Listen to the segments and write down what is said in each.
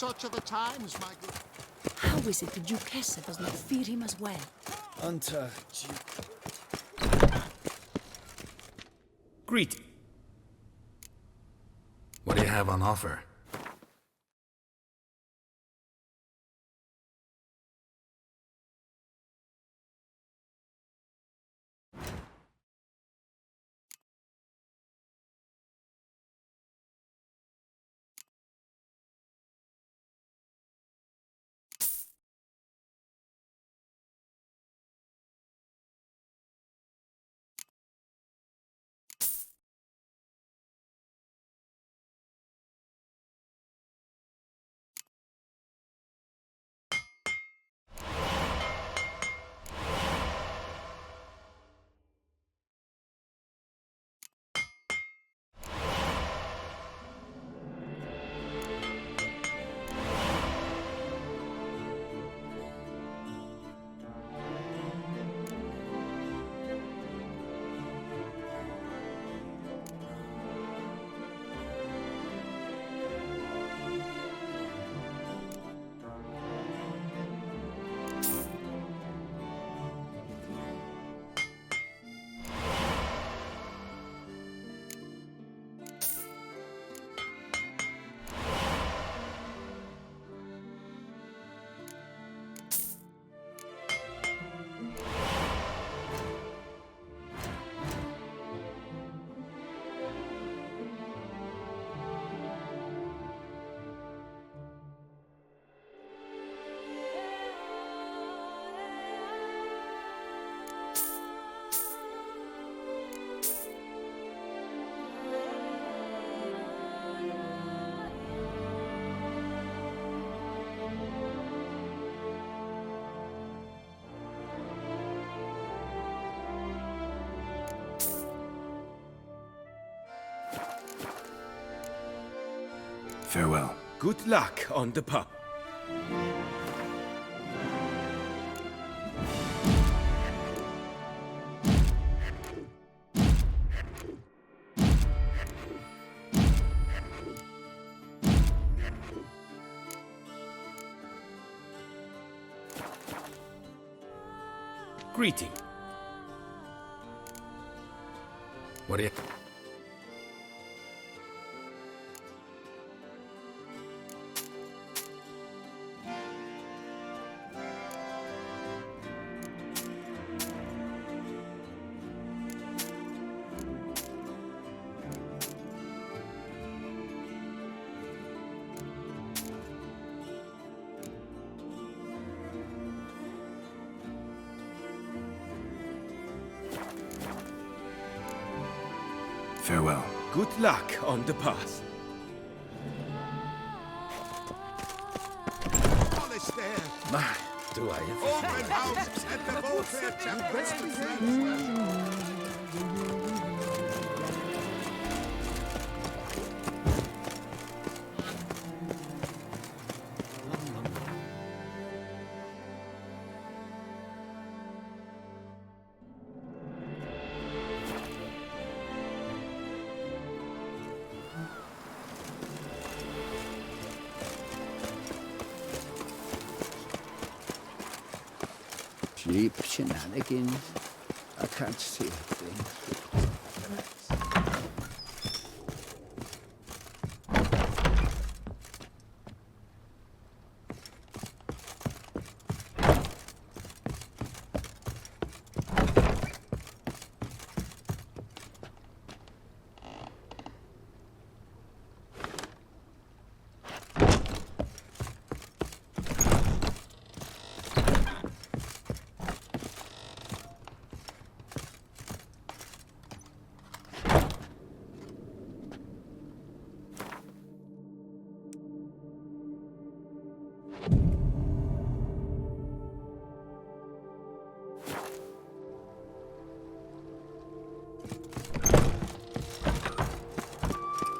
such are the times, my good. How is it the Duchessa does not fear him as well? Unter... Greeting. What do you have on offer? Farewell. Good luck on the pub. Greeting. What do you... Farewell. Good luck on the path. Polish there. My, do I ever... Open house at the Voltaire Temple. Cheap shenanigans. I can't see a thing.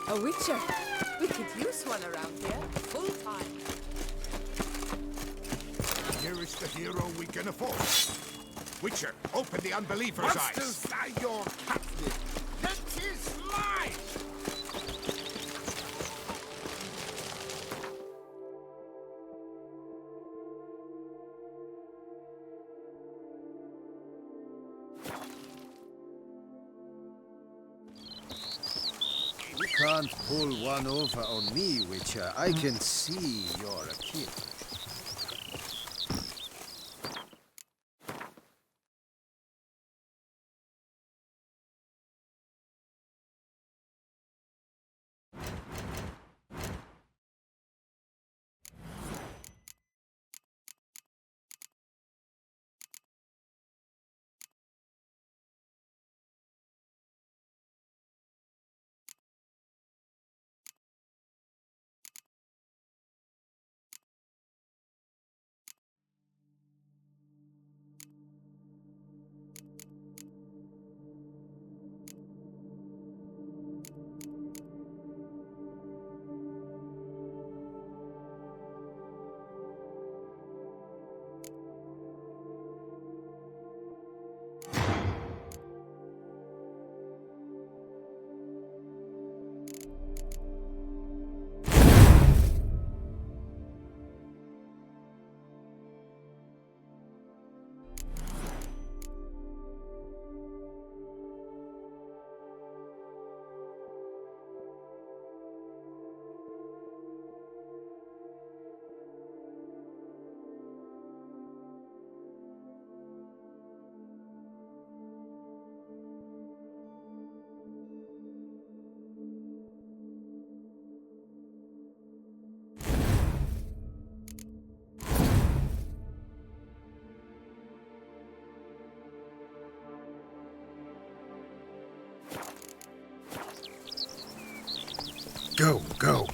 A witcher. We could use one around here, full time. Here is the hero we can afford. Witcher, open the unbeliever's eyes. Monsters are your captive. That is life. can't pull one over on me, Witcher. I can see you're a kid. Go, go.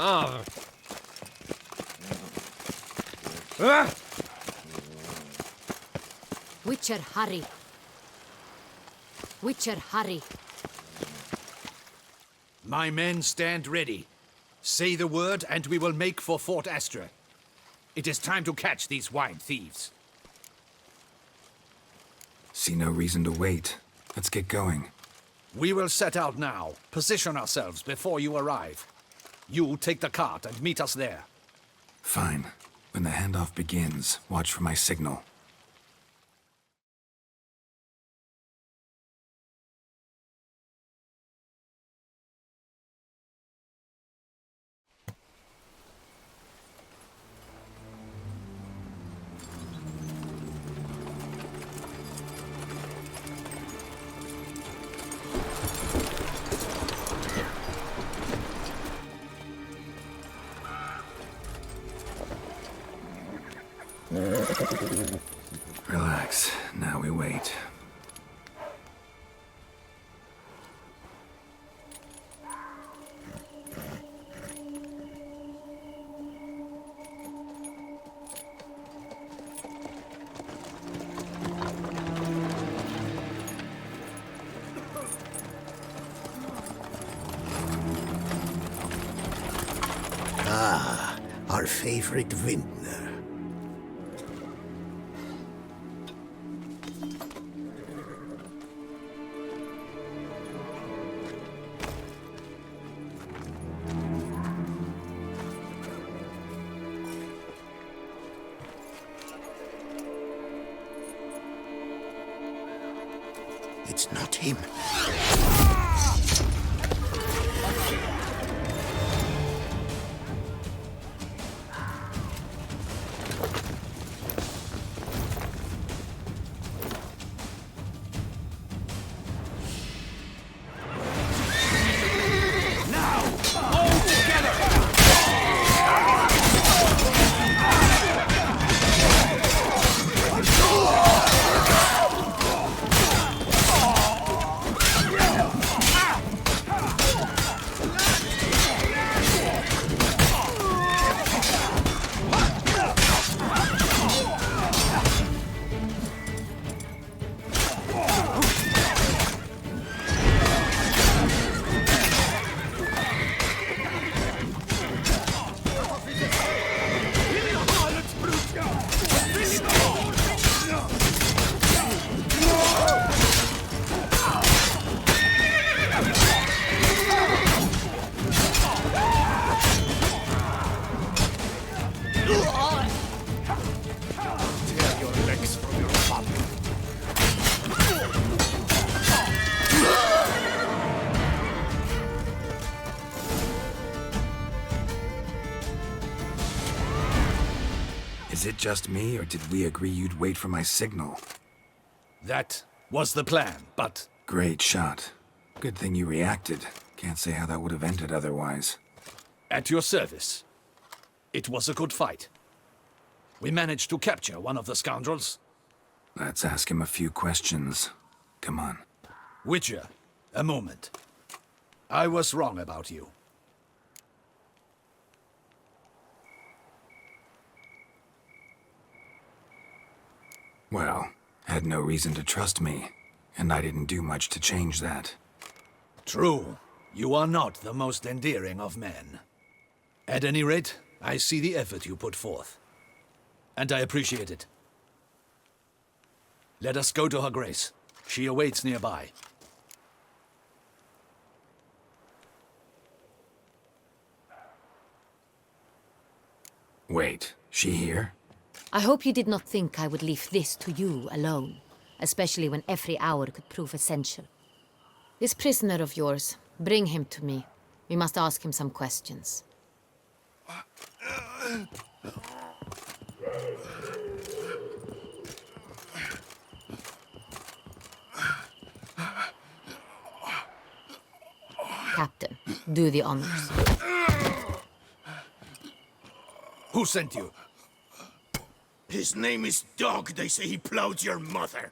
Ah! Ah! Witcher, hurry. Witcher, hurry. My men stand ready. Say the word, and we will make for Fort Astra. It is time to catch these wine thieves. See no reason to wait. Let's get going. We will set out now. Position ourselves before you arrive. You take the cart and meet us there. Fine. When the handoff begins, watch for my signal. Relax. Now we wait. Our favorite vintner. It's not him. Is it just me, or did we agree you'd wait for my signal? That was the plan, but... Great shot. Good thing you reacted. Can't say how that would have ended otherwise. At your service. It was a good fight. We managed to capture one of the scoundrels. Let's ask him a few questions. Come on. Witcher, a moment. I was wrong about you. Well, had no reason to trust me, and I didn't do much to change that. True. You are not the most endearing of men. At any rate, I see the effort you put forth. And I appreciate it. Let us go to her grace. She awaits nearby. Wait, she here? I hope you did not think I would leave this to you alone, especially when every hour could prove essential. This prisoner of yours, bring him to me. We must ask him some questions. Captain, do the honors. Who sent you? His name is Dog. They say he plowed your mother.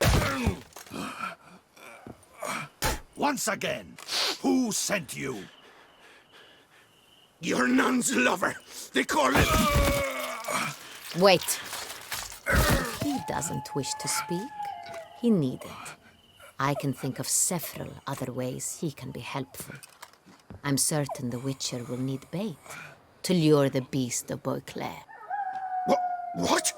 Once again, who sent you? Your nun's lover. They call it... Wait. If he doesn't wish to speak, he needn't. I can think of several other ways he can be helpful. I'm certain the Witcher will need bait to lure the beast of Beauclair. What?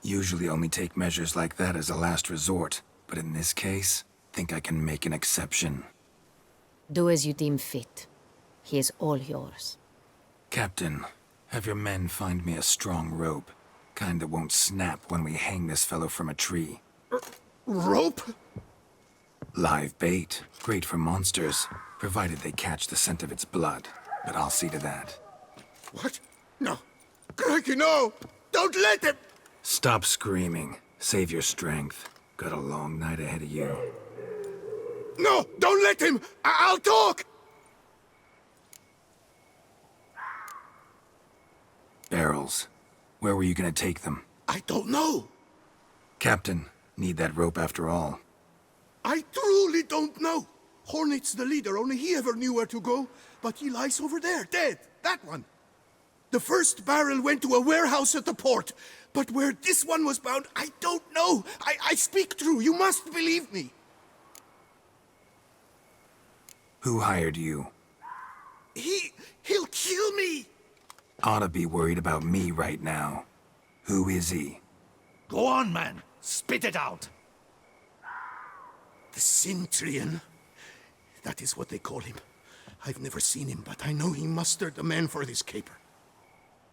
Usually only take measures like that as a last resort, but in this case, think I can make an exception. Do as you deem fit. He is all yours. Captain, have your men find me a strong rope. Kind that won't snap when we hang this fellow from a tree. Rope? Live bait. Great for monsters, provided they catch the scent of its blood. But I'll see to that. What? No. Crikey, no! Don't let him! Stop screaming. Save your strength. Got a long night ahead of you. No! Don't let him! I'll talk! Barrels. Where were you gonna take them? I don't know. Captain, need that rope after all. I truly don't know. Hornet's the leader, only he ever knew where to go. But he lies over there, dead. That one. The first barrel went to a warehouse at the port. But where this one was bound, I don't know. I speak true. You must believe me. Who hired you? He'll kill me. Oughta be worried about me right now. Who is he? Go on, man. Spit it out. The Cintrian. That is what they call him. I've never seen him, but I know he mustered the men for this caper.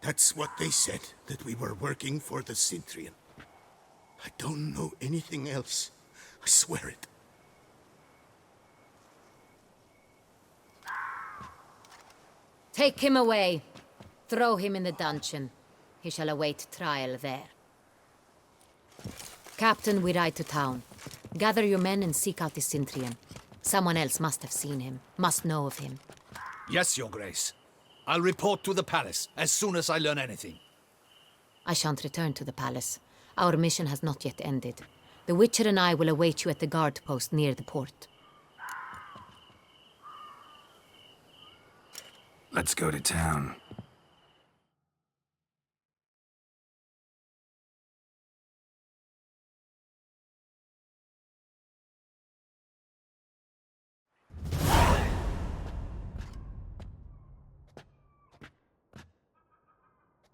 That's what they said, that we were working for the Cintrian. I don't know anything else. I swear it. Take him away. Throw him in the dungeon. He shall await trial there. Captain, we ride to town. Gather your men and seek out the Cintrian. Someone else must have seen him, must know of him. Yes, Your Grace. I'll report to the palace as soon as I learn anything. I shan't return to the palace. Our mission has not yet ended. The Witcher and I will await you at the guard post near the port. Let's go to town.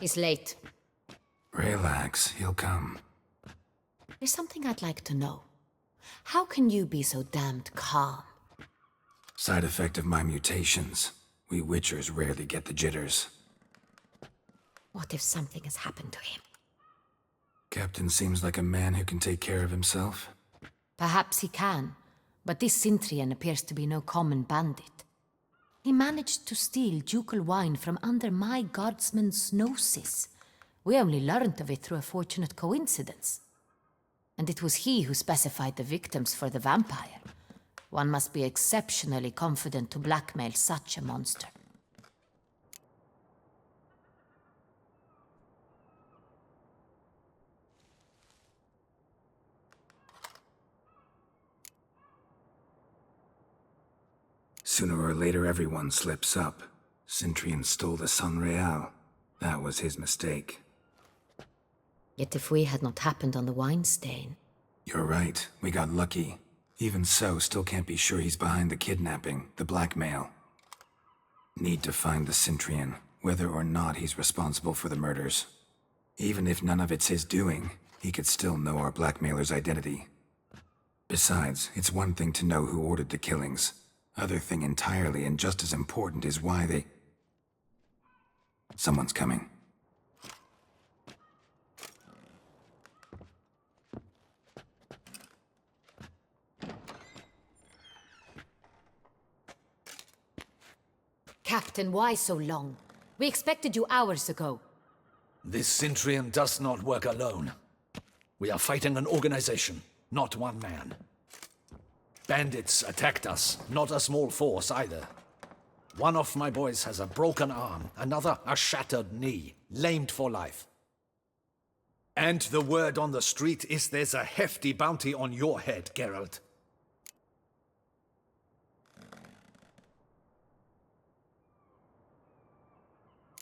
It's late. Relax, he'll come. There's something I'd like to know. How can you be so damned calm? Side effect of my mutations. We Witchers rarely get the jitters. What if something has happened to him? Captain seems like a man who can take care of himself. Perhaps he can, but this Cintrian appears to be no common bandit. He managed to steal ducal wine from under my guardsman's noses. We only learned of it through a fortunate coincidence. And it was he who specified the victims for the vampire. One must be exceptionally confident to blackmail such a monster. Sooner or later, everyone slips up. Cintrian stole the Sun Real. That was his mistake. Yet if we had not happened on the wine stain... You're right. We got lucky. Even so, still can't be sure he's behind the kidnapping, the blackmail. Need to find the Cintrian, whether or not he's responsible for the murders. Even if none of it's his doing, he could still know our blackmailer's identity. Besides, it's one thing to know who ordered the killings. Other thing entirely, and just as important, is why they... Someone's coming. Captain, why so long? We expected you hours ago. This Cintrian does not work alone. We are fighting an organization, not one man. Bandits attacked us, not a small force either. One of my boys has a broken arm, another a shattered knee, lamed for life. And the word on the street is there's a hefty bounty on your head, Geralt.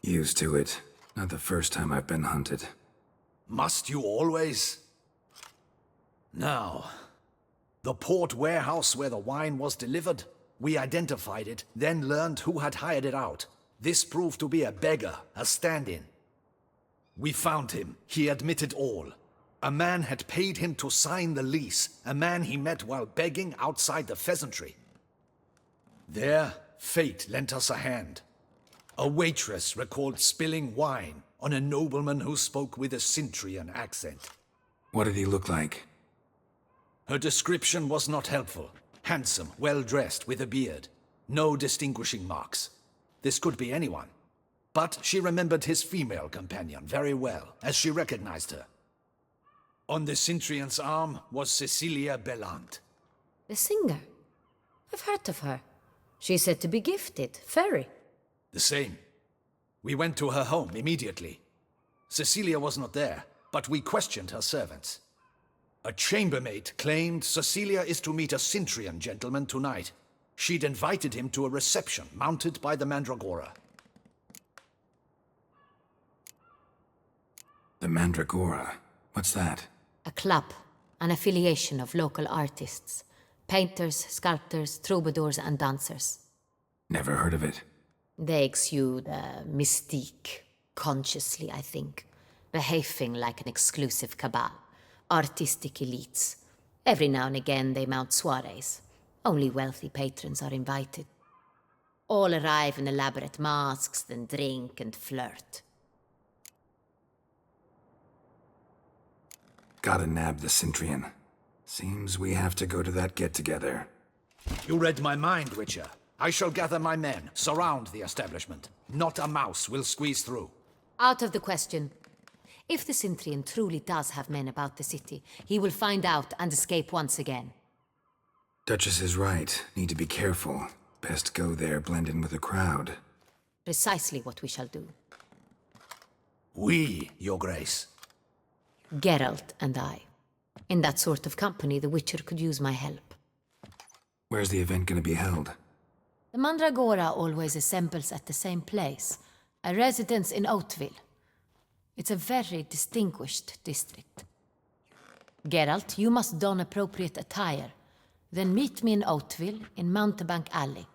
Used to it. Not the first time I've been hunted. Must you always? Now, the port warehouse where the wine was delivered, we identified it, then learned who had hired it out. This proved to be a beggar, a stand-in. We found him. He admitted all. A man had paid him to sign the lease, a man he met while begging outside the pheasantry. There, fate lent us a hand. A waitress recalled spilling wine on a nobleman who spoke with a Cintrian accent. What did he look like? Her description was not helpful. Handsome, well-dressed, with a beard. No distinguishing marks. This could be anyone. But she remembered his female companion very well, as she recognized her. On the Cintrian's arm was Cecilia Bellant. The singer? I've heard of her. She's said to be gifted, fairy. The same. We went to her home immediately. Cecilia was not there, but we questioned her servants. A chambermaid claimed Cecilia is to meet a Cintrian gentleman tonight. She'd invited him to a reception mounted by the Mandragora. The Mandragora? What's that? A club, an affiliation of local artists. Painters, sculptors, troubadours and dancers. Never heard of it. They exude a mystique, consciously, I think. Behaving like an exclusive cabal. Artistic elites. Every now and again they mount soirees. Only wealthy patrons are invited. All arrive in elaborate masks, then drink and flirt. Gotta nab the Cintrian. Seems we have to go to that get-together. You read my mind, Witcher. I shall gather my men, surround the establishment. Not a mouse will squeeze through. Out of the question. If the Cintrian truly does have men about the city, he will find out and escape once again. Duchess is right. Need to be careful. Best go there, blend in with the crowd. Precisely what we shall do. We, Your Grace. Geralt and I. In that sort of company, the Witcher could use my help. Where's the event gonna be held? The Mandragora always assembles at the same place, a residence in Oatville. It's a very distinguished district. Geralt, you must don appropriate attire. Then meet me in Oatville, in Mountebank Alley.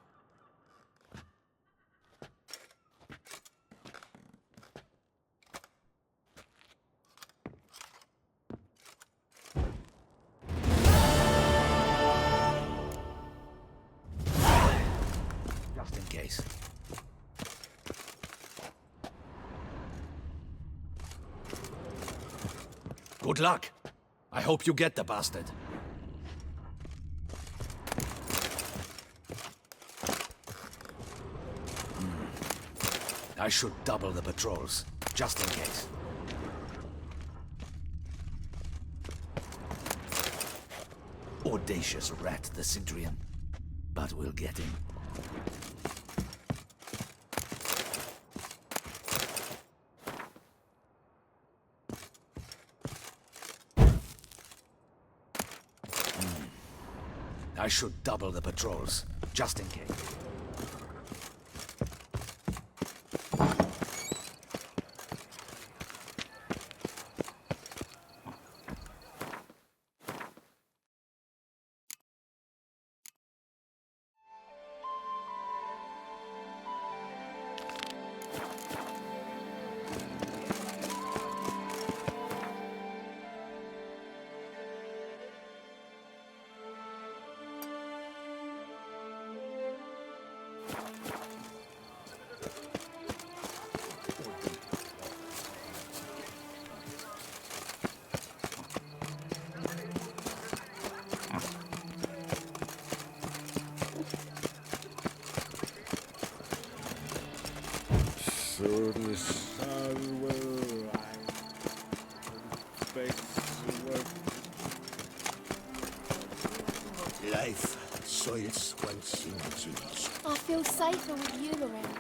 case. Good luck. I hope you get the bastard. I should double the patrols, just in case. Audacious rat, the Cintrian. But we'll get him. I should double the patrols, just in case. So the sun will rise. Space work. Life soils one's imagination. I feel safer with you around.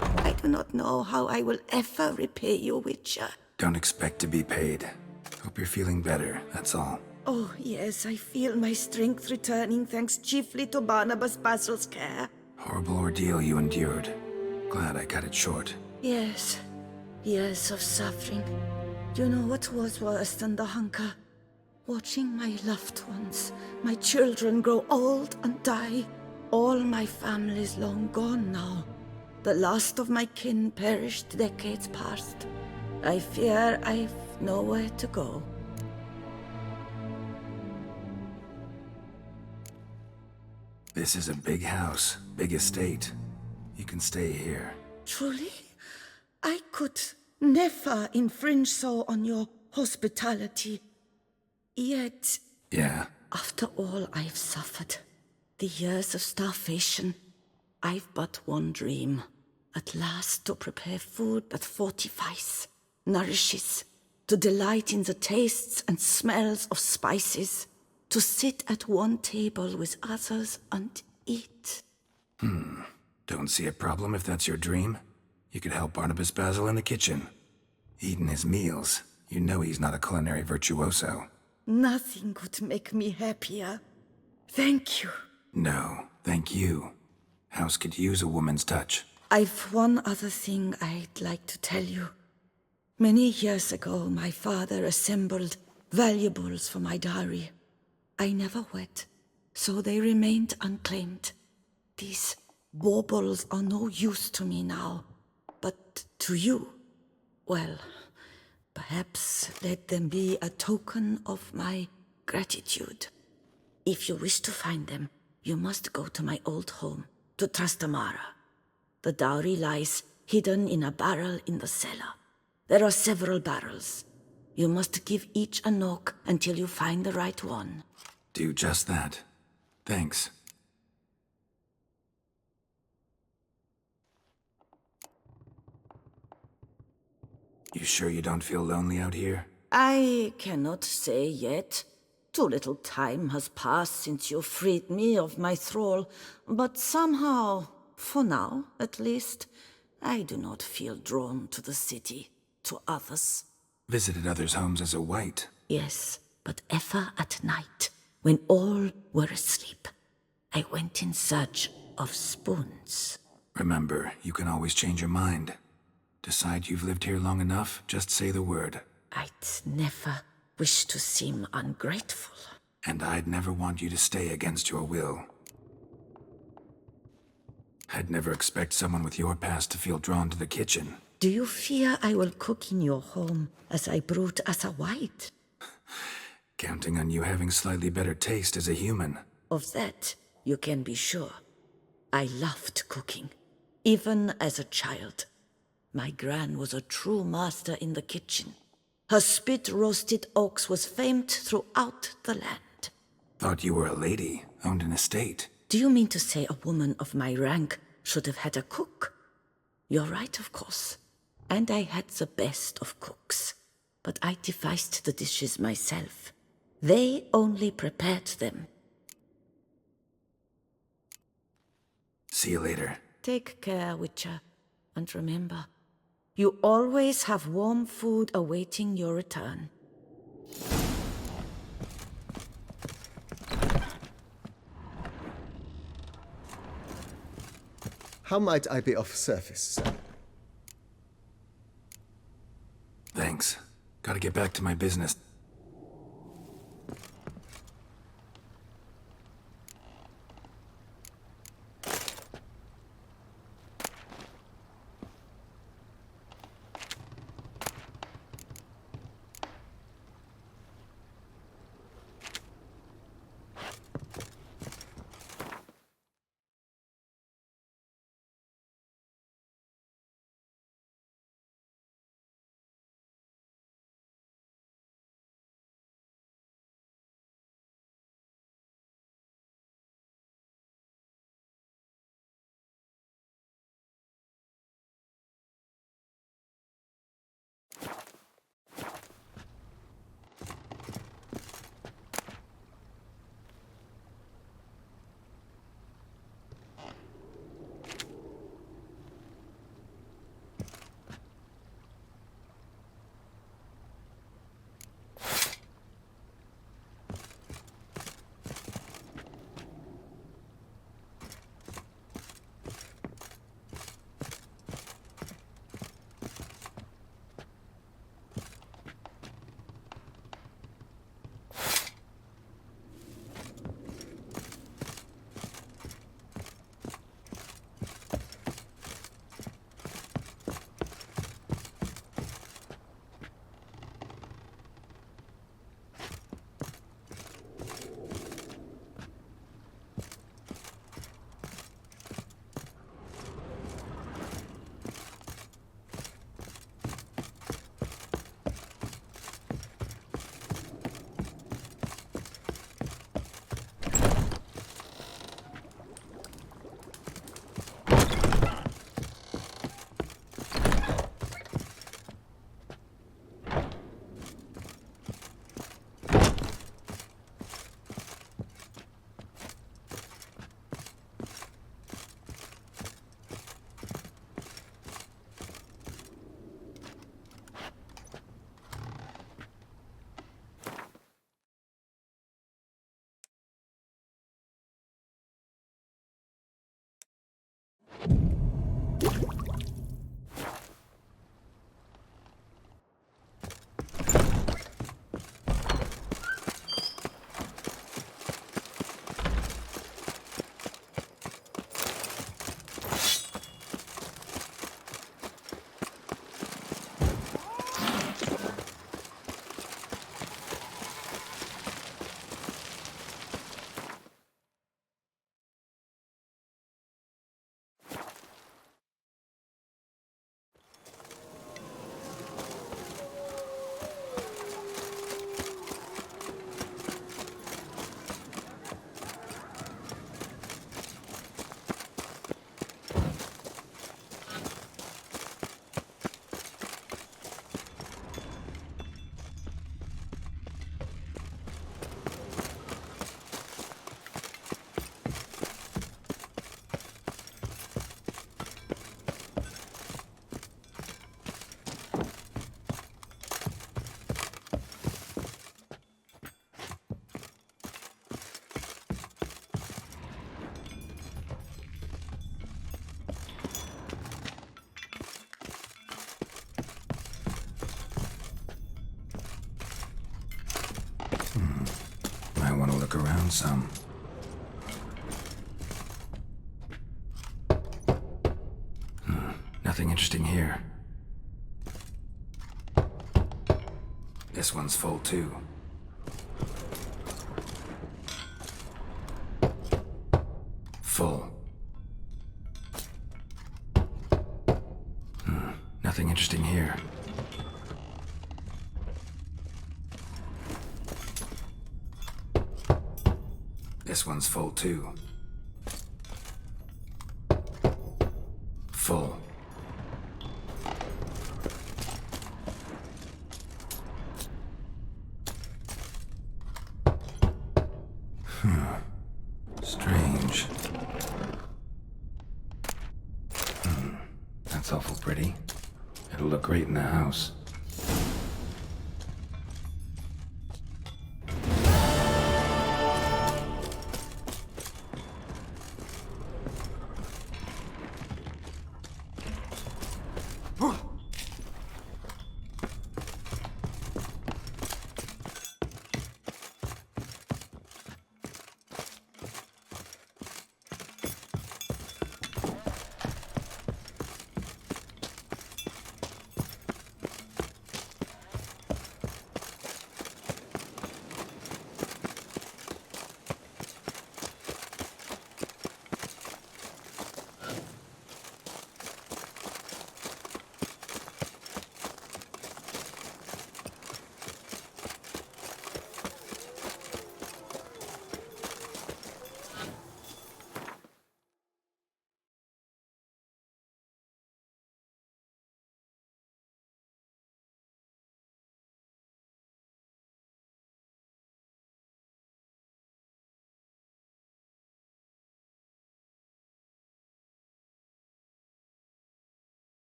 I do not know how I will ever repay you, Witcher. Don't expect to be paid. Hope you're feeling better, that's all. Oh, yes, I feel my strength returning thanks chiefly to Barnabas Basil's care. Horrible ordeal you endured. Glad I cut it short. Yes, years of suffering. You know what was worse than the hunger? Watching my loved ones, my children grow old and die. All my family's long gone now. The last of my kin perished decades past. I fear I've nowhere to go. This is a big house, big estate. You can stay here. Truly? I could never infringe so on your hospitality. Yet, Yeah, after all I've suffered, the years of starvation, I've but one dream. At last to prepare food that fortifies, nourishes, to delight in the tastes and smells of spices, to sit at one table with others and eat. don't see a problem if that's your dream. You could help Barnabas Basil in the kitchen. Eating his meals. You know he's not a culinary virtuoso. Nothing could make me happier. Thank you. No, thank you. House could use a woman's touch. I've one other thing I'd like to tell you. Many years ago, my father assembled valuables for my dowry. I never wed, so they remained unclaimed. These baubles are no use to me now, but to you, well, perhaps let them be a token of my gratitude. If you wish to find them, you must go to my old home, to Trastamara. The dowry lies hidden in a barrel in the cellar. There are several barrels. You must give each a knock until you find the right one. Do just that. Thanks. You sure you don't feel lonely out here? I cannot say yet. Too little time has passed since you freed me of my thrall, but somehow, for now at least, I do not feel drawn to the city, to others. Visited others' homes as a white. Yes, but ever at night, when all were asleep, I went in search of spoons. Remember, you can always change your mind. Decide you've lived here long enough, just say the word. I'd never wish to seem ungrateful. And I'd never want you to stay against your will. I'd never expect someone with your past to feel drawn to the kitchen. Do you fear I will cook in your home as I brewed as a white? Counting on you having slightly better taste as a human. Of that, you can be sure. I loved cooking, even as a child. My gran was a true master in the kitchen. Her spit-roasted oaks was famed throughout the land. Thought you were a lady, owned an estate. Do you mean to say a woman of my rank should have had a cook? You're right, of course. And I had the best of cooks. But I devised the dishes myself. They only prepared them. See you later. Take care, Witcher. And remember, you always have warm food awaiting your return. How might I be of service, sir? Thanks. Gotta get back to my business. want to look around some. Nothing interesting here. This one's full too. Full. Nothing interesting here. This one's full too. Full. Strange. That's awful pretty. It'll look great in the house.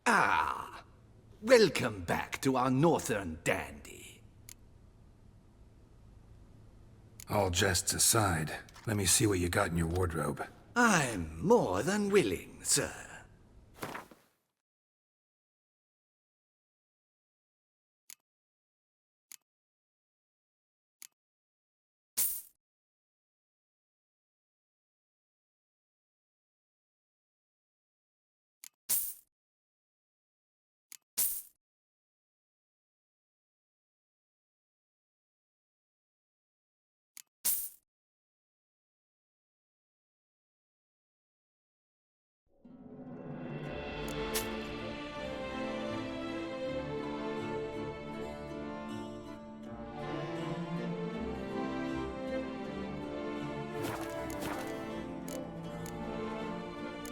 Ah, welcome back to our northern dandy. All jests aside, let me see what you got in your wardrobe. I'm more than willing, sir.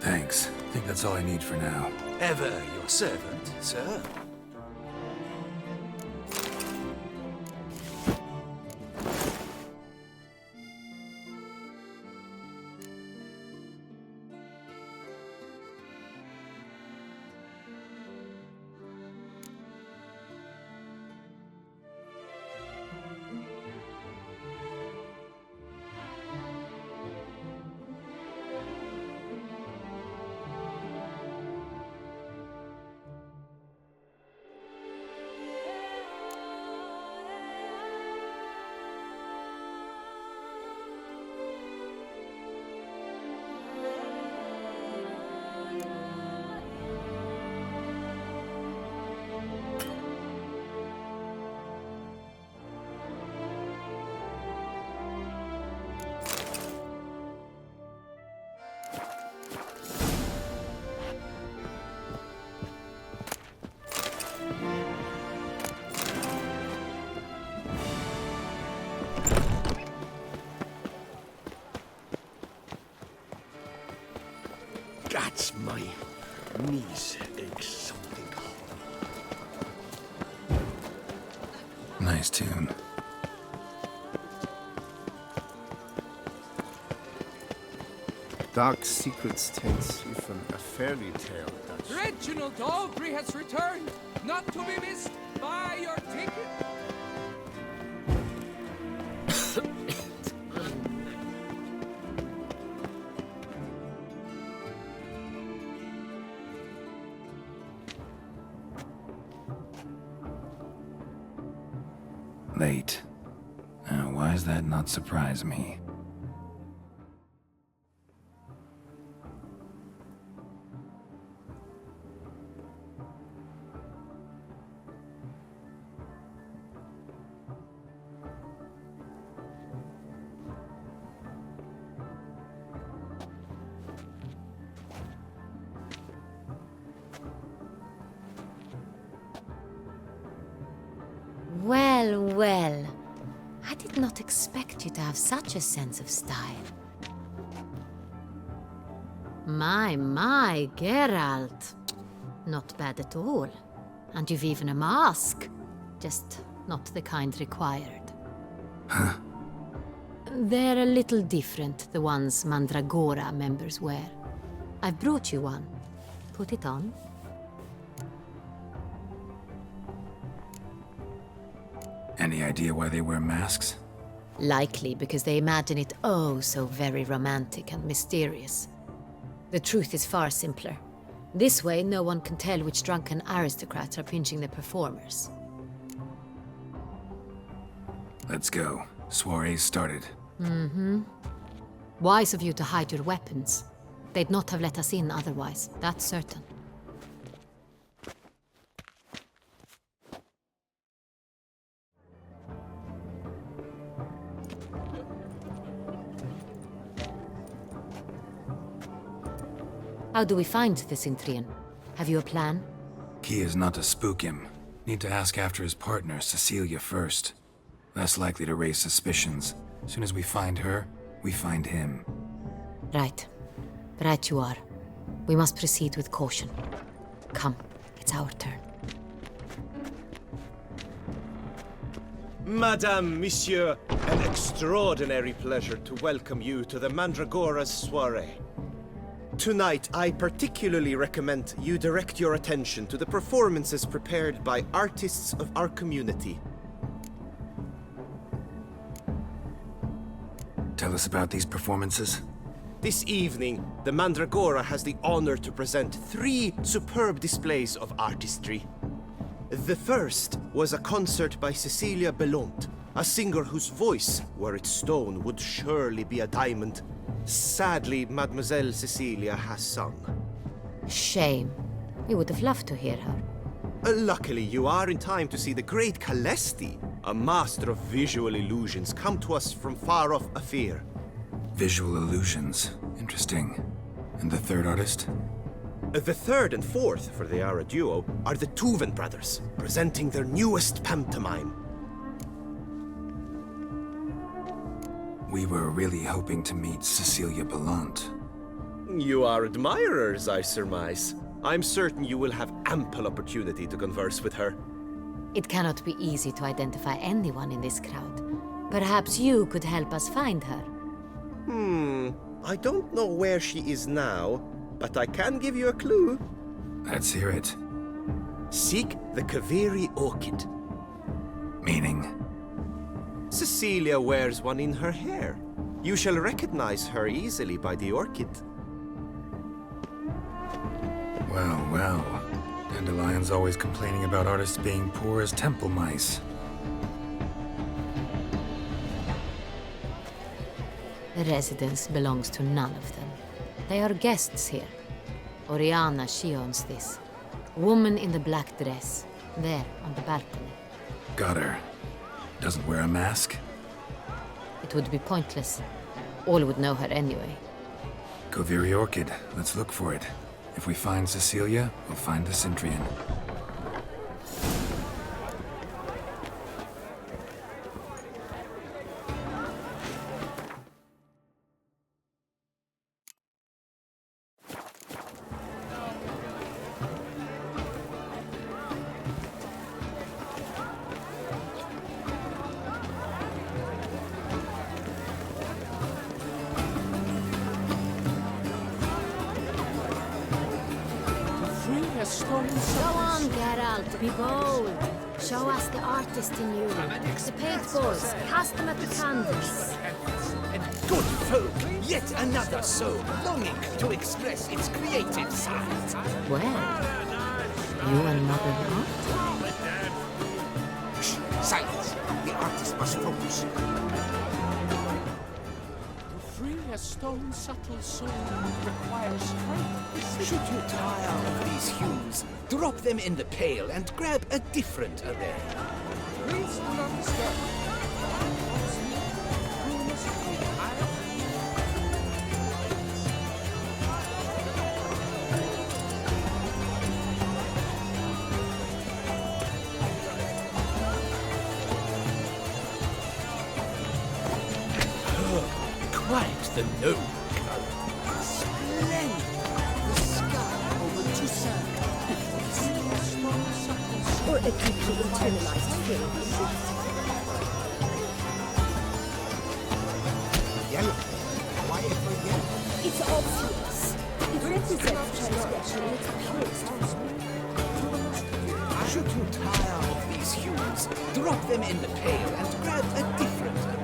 Thanks. I think that's all I need for now. Ever your servant, sir. knees ache something. Nice tune. Dark secrets tells you from a fairy tale, Dutch. Reginald Aubrey has returned, not to be missed. Buy your ticket. Late. Why does that not surprise me? Well, well. I did not expect you to have such a sense of style. My, Geralt. Not bad at all. And you've even a mask. Just not the kind required. Huh? They're a little different, the ones Mandragora members wear. I've brought you one. Put it on. Any idea why they wear masks? Likely because they imagine it oh so very romantic and mysterious. The truth is far simpler. This way, no one can tell which drunken aristocrats are pinching the performers. Let's go. Soiree's started. Mm-hmm. Wise of you to hide your weapons. They'd not have let us in otherwise, that's certain. How do we find the Cintrian? Have you a plan? Key is not to spook him. Need to ask after his partner, Cecilia, first. Less likely to raise suspicions. As soon as we find her, we find him. Right. Right you are. We must proceed with caution. Come, it's our turn. Madame, Monsieur, an extraordinary pleasure to welcome you to the Mandragora's soiree. Tonight, I particularly recommend you direct your attention to the performances prepared by artists of our community. Tell us about these performances. This evening, the Mandragora has the honor to present 3 superb displays of artistry. The first was a concert by Cecilia Bellont, a singer whose voice, were it stone, would surely be a diamond. Sadly, Mademoiselle Cecilia has sung. Shame. We would have loved to hear her. Luckily, you are in time to see the great Calesti, a master of visual illusions, come to us from far off Afir. Visual illusions. Interesting. And the third artist? The third and fourth, for they are a duo, are the Tuven brothers, presenting their newest pantomime. We were really hoping to meet Cecilia Bellont. You are admirers, I surmise. I'm certain you will have ample opportunity to converse with her. It cannot be easy to identify anyone in this crowd. Perhaps you could help us find her. I don't know where she is now, but I can give you a clue. Let's hear it. Seek the Kaveri orchid. Meaning? Cecilia wears one in her hair. You shall recognize her easily by the orchid. Well, well. Dandelion's always complaining about artists being poor as temple mice. The residence belongs to none of them. They are guests here. Oriana, she owns this. Woman in the black dress. There, on the balcony. Got her. Doesn't wear a mask? It would be pointless. All would know her anyway. Kaveri Orchid. Let's look for it. If we find Cecilia, we'll find the Cintrian. tree has stolen Go on, Geralt, be bold. Show us the artist in you. The paintballs, cast them at the canvas. And good folk, yet another soul longing to express its creative side. Well, you another art? Shh, silence. The artist must focus. To free a stone subtle soul requires strength. Should you tire of these hues, drop them in the pail and grab a different array. Please do not disturb. Quite the noble color. Splendid! The sky over Toussaint. Or a deeply internalized feeling. Yellow. Why ever yellow? It's obvious. It represents transgression in its purest form. Should you tire of these hues, drop them in the pail and grab a different array.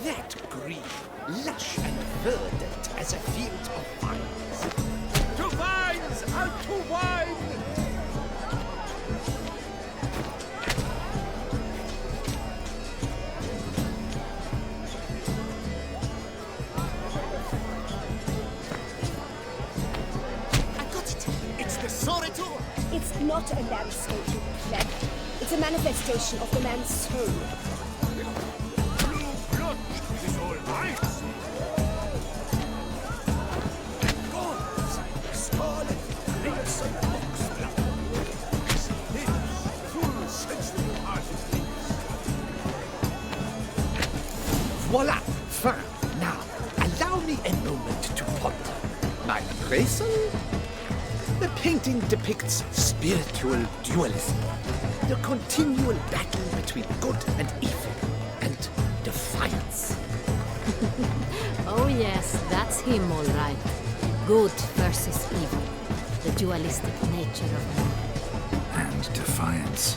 That green, lush and verdant as a field of vines. To vines and to wine! It's not a landscape, you pleb. It's a manifestation of the man's soul. Blue blood is all ice. Gold, scarlet, crimson, oxblood. Thin, full sensual artistry. Voila! Fine. Now, allow me a moment to ponder. My appraisal? The painting depicts spiritual dualism, the continual battle between good and evil, and defiance. Oh yes, that's him all right. Good versus evil. The dualistic nature of man. And defiance.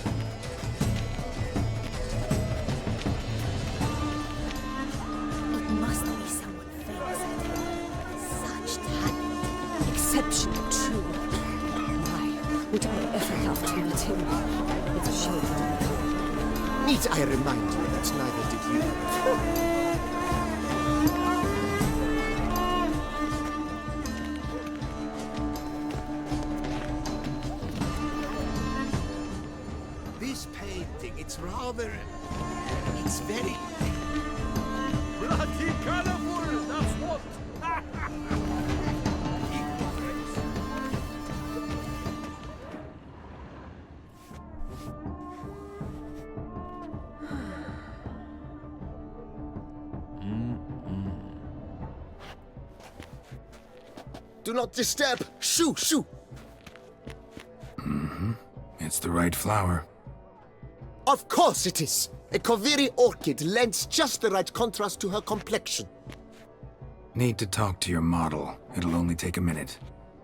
It must be someone famous. Such talent. Exceptional, too. Why would I ever love to meet him? It's a shame. Need I remind you that neither did you? This painting, it's rather... it's very... Bloody colorful, that's what! Do not disturb! Shoo! Shoo! It's the right flower. Of course it is! A Koviri orchid lends just the right contrast to her complexion. Need to talk to your model. It'll only take a minute.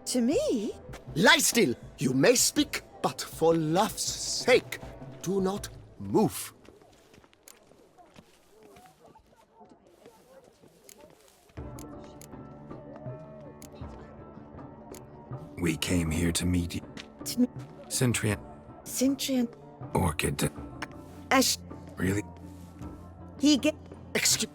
To me? Lie still! You may speak, but for love's sake, do not move. We came here to meet you. Centrian. Centrian. Orchid. Ash. Really? He get. Excuse.